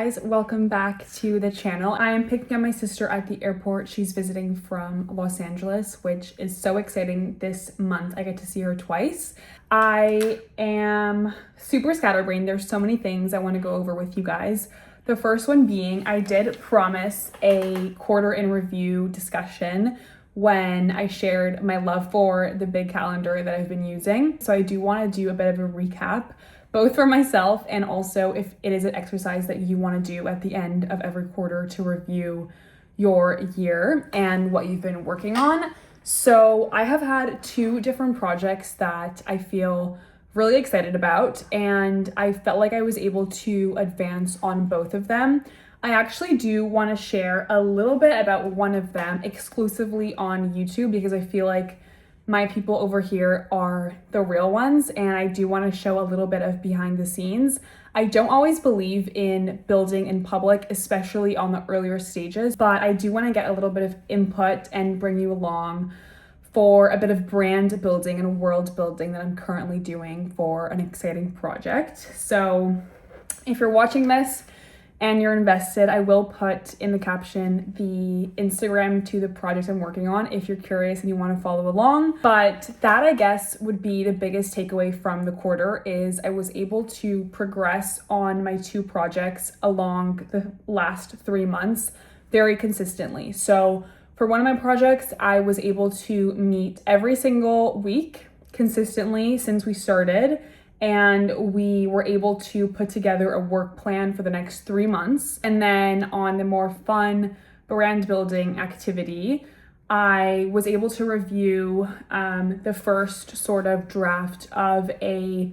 guys, welcome back to the channel. I am picking up my sister at the airport. She's visiting from Los Angeles, which is so exciting. This month I get to see her twice. I am super scatterbrained. There's so many things I want to go over with you guys. The first one being, I did promise a quarter in review discussion when I shared my love for the big calendar that I've been using. So I do want to do a bit of a recap, both for myself and also if it is an exercise that you want to do at the end of every quarter to review your year and what you've been working on. So I have had two different projects that I feel really excited about, and I felt like I was able to advance on both of them. I actually do want to share a little bit about one of them exclusively on YouTube because I feel like my people over here are the real ones, and I do want to show a little bit of behind the scenes. I don't always believe in building in public, especially on the earlier stages, but I do want to get a little bit of input and bring you along for a bit of brand building and world building that I'm currently doing for an exciting project. So if you're watching this and you're invested, I will put in the caption the Instagram to the project I'm working on if you're curious and you want to follow along. But that, I guess, would be the biggest takeaway from the quarter is I was able to progress on my two projects along the last 3 months very consistently. So for one of my projects, I was able to meet every single week consistently since we started, and we were able to put together a work plan for the next 3 months. And then on the more fun brand building activity, I was able to review the first sort of draft of a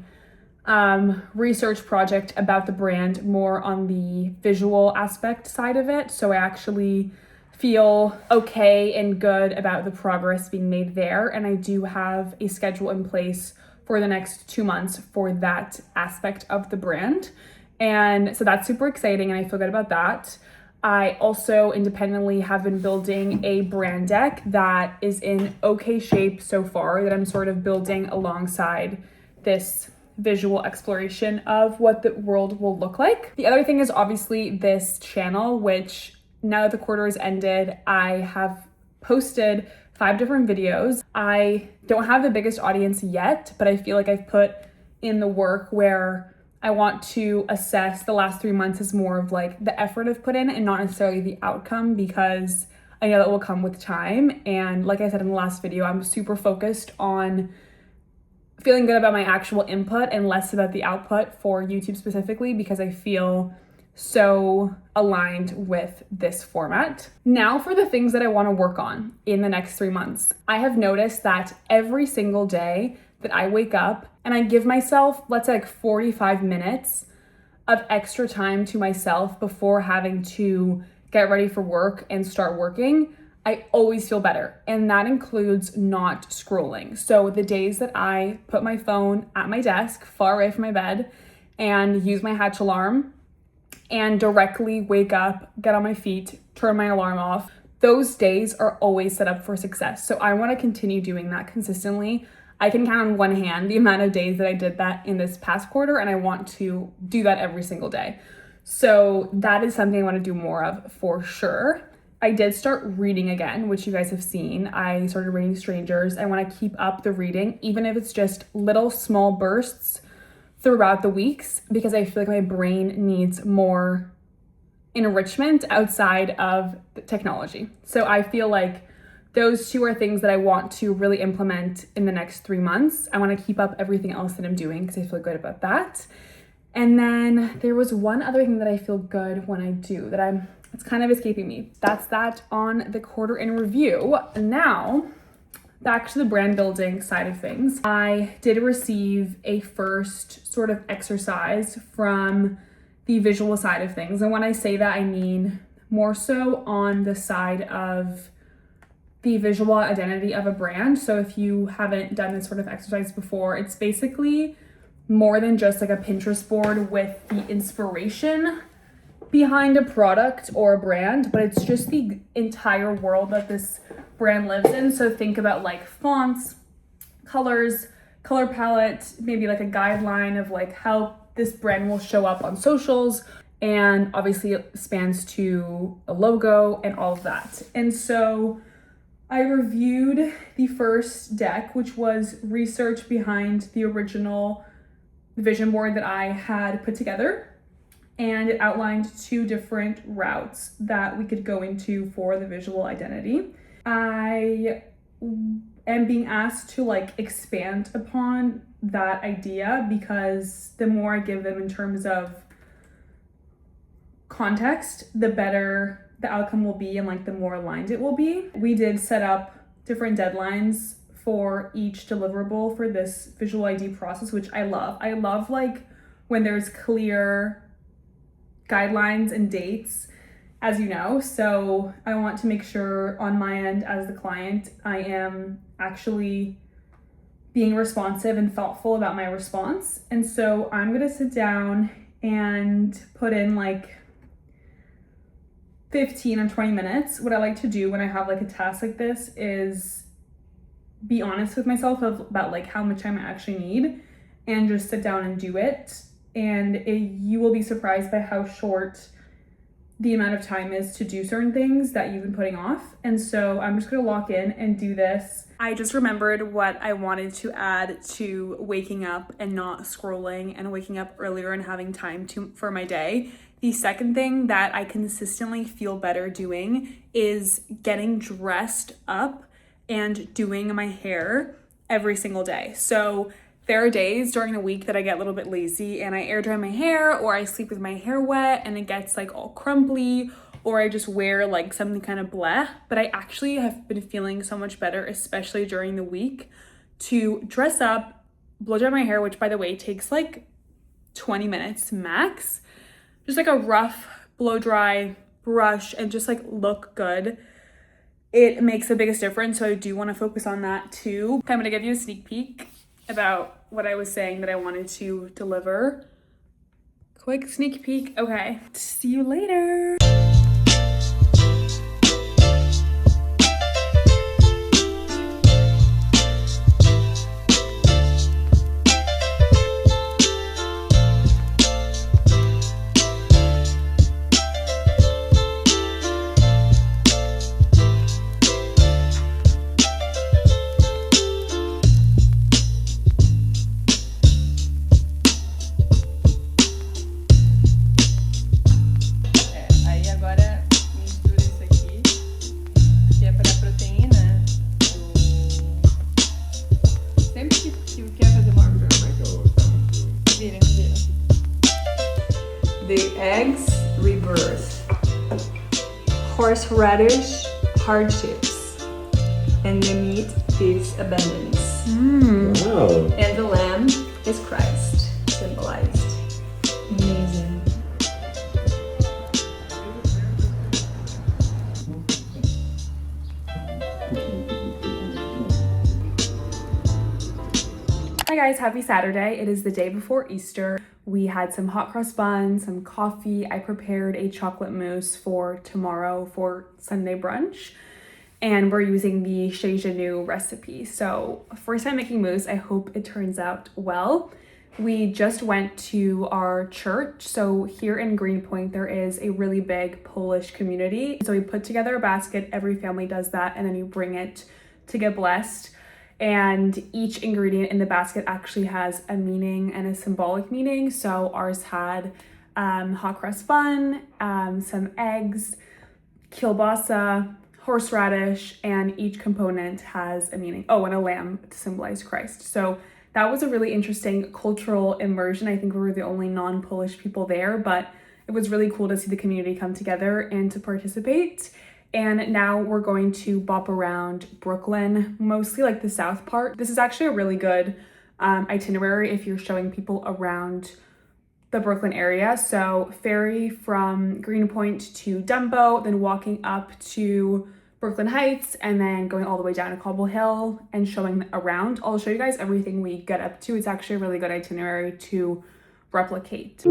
research project about the brand more on the visual aspect side of it. So I actually feel okay and good about the progress being made there. And I do have a schedule in place for the next 2 months for that aspect of the brand. And so that's super exciting and I feel good about that. I also independently have been building a brand deck that is in okay shape so far that I'm sort of building alongside this visual exploration of what the world will look like. The other thing is obviously this channel, which now that the quarter has ended, I have posted 5 different videos. I don't have the biggest audience yet, but I feel like I've put in the work where I want to assess the last 3 months as more of like the effort I've put in and not necessarily the outcome, because I know that will come with time. And like I said in the last video, I'm super focused on feeling good about my actual input and less about the output for YouTube specifically, because I feel so aligned with this format. Now for the things that I want to work on in the next 3 months. I have noticed that every single day that I wake up and I give myself, let's say like 45 minutes of extra time to myself before having to get ready for work and start working, I always feel better. And that includes not scrolling. So the days that I put my phone at my desk, far away from my bed, and use my Hatch alarm, and directly wake up, get on my feet, turn my alarm off, those days are always set up for success. So I want to continue doing that consistently. I can count on one hand the amount of days that I did that in this past quarter, and I want to do that every single day. So that is something I want to do more of for sure. I did start reading again, which you guys have seen. I started reading Strangers. I want to keep up the reading, even if it's just little small bursts throughout the weeks, because I feel like my brain needs more enrichment outside of the technology. So I feel like those two are things that I want to really implement in the next 3 months. I want to keep up everything else that I'm doing because I feel good about that. And then there was one other thing that I feel good when I do that it's kind of escaping me. That's that on the quarter in review. Now, back to the brand building side of things. I did receive a first sort of exercise from the visual side of things. And when I say that, I mean more so on the side of the visual identity of a brand. So if you haven't done this sort of exercise before, it's basically more than just like a Pinterest board with the inspiration behind a product or a brand, but it's just the entire world that this brand lives in. So think about like fonts, colors, color palette, maybe like a guideline of like how this brand will show up on socials and obviously it spans to a logo and all of that. And so I reviewed the first deck, which was research behind the original vision board that I had put together. And it outlined 2 different routes that we could go into for the visual identity. I am being asked to like expand upon that idea because the more I give them in terms of context, the better the outcome will be and like the more aligned it will be. We did set up different deadlines for each deliverable for this visual ID process, which I love. I love like when there's clear guidelines and dates, as you know. So I want to make sure on my end as the client, I am actually being responsive and thoughtful about my response. And so I'm gonna sit down and put in like 15 or 20 minutes. What I like to do when I have like a task like this is be honest with myself about like how much time I actually need and just sit down and do it. And you will be surprised by how short the amount of time is to do certain things that you've been putting off. And so I'm just gonna lock in and do this. I just remembered what I wanted to add to waking up and not scrolling and waking up earlier and having time for my day. The second thing that I consistently feel better doing is getting dressed up and doing my hair every single day. So there are days during the week that I get a little bit lazy and I air dry my hair, or I sleep with my hair wet and it gets like all crumbly, or I just wear like something kind of bleh. But I actually have been feeling so much better, especially during the week, to dress up, blow dry my hair, which by the way takes like 20 minutes max. Just like a rough blow dry brush and just like look good. It makes the biggest difference. So I do want to focus on that too. I'm going to give you a sneak peek about what I was saying that I wanted to deliver. Quick sneak peek. Okay, see you later. The eggs rebirth, horseradish hardships, and the meat is abundance. Wow. And the lamb is Christ, symbolized. Amazing. Hi guys, happy Saturday. It is the day before Easter. We had some hot cross buns, some coffee. I prepared a chocolate mousse for tomorrow for Sunday brunch. And we're using the Chez Genou recipe. So first time making mousse, I hope it turns out well. We just went to our church. So here in Greenpoint, there is a really big Polish community. So we put together a basket, every family does that, and then you bring it to get blessed. And each ingredient in the basket actually has a meaning and a symbolic meaning. So ours had hot cross bun, some eggs, kielbasa, horseradish, and each component has a meaning. Oh, and a lamb to symbolize Christ. So that was a really interesting cultural immersion. I think we were the only non-Polish people there, but it was really cool to see the community come together and to participate. And now we're going to bop around Brooklyn, mostly like the south part. This is actually a really good itinerary if you're showing people around the Brooklyn area. So ferry from Greenpoint to Dumbo, then walking up to Brooklyn Heights, and then going all the way down to Cobble Hill and showing around. I'll show you guys everything we get up to. It's actually a really good itinerary to replicate.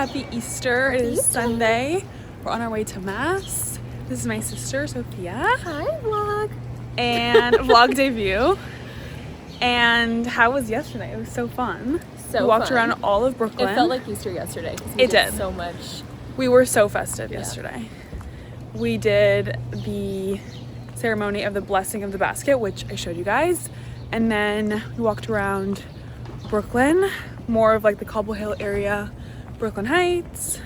Happy Easter. It is Sunday. We're on our way to Mass. This is my sister, Sophia. Hi, vlog. And vlog debut. And how was yesterday? It was so fun. So we walked fun. around all of Brooklyn. It felt like Easter yesterday. 'Cause It did. So much. We were so festive yesterday. We did the ceremony of the blessing of the basket, which I showed you guys. And then we walked around Brooklyn, more of like the Cobble Hill area, Brooklyn Heights.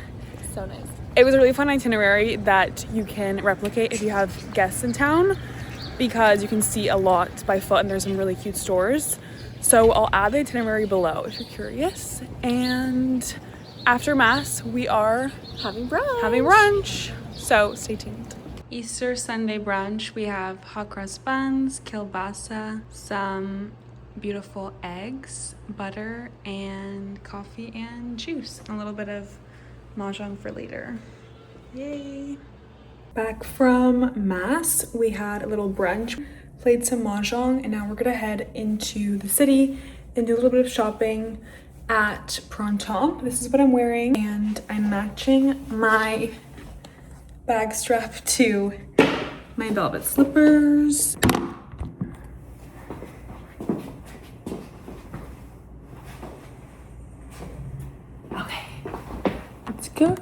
So nice. It was a really fun itinerary that you can replicate if you have guests in town, because you can see a lot by foot and there's some really cute stores. So I'll add the itinerary below if you're curious. And after Mass, we are Having brunch. having brunch. So stay tuned. Easter Sunday brunch. We have hot cross buns, kielbasa, some beautiful eggs, butter, and coffee and juice. And a little bit of mahjong for later. Yay. Back from Mass, we had a little brunch, played some mahjong, and now we're gonna head into the city and do a little bit of shopping at Printemps. This is what I'm wearing, and I'm matching my bag strap to my velvet slippers. Okay, let's go.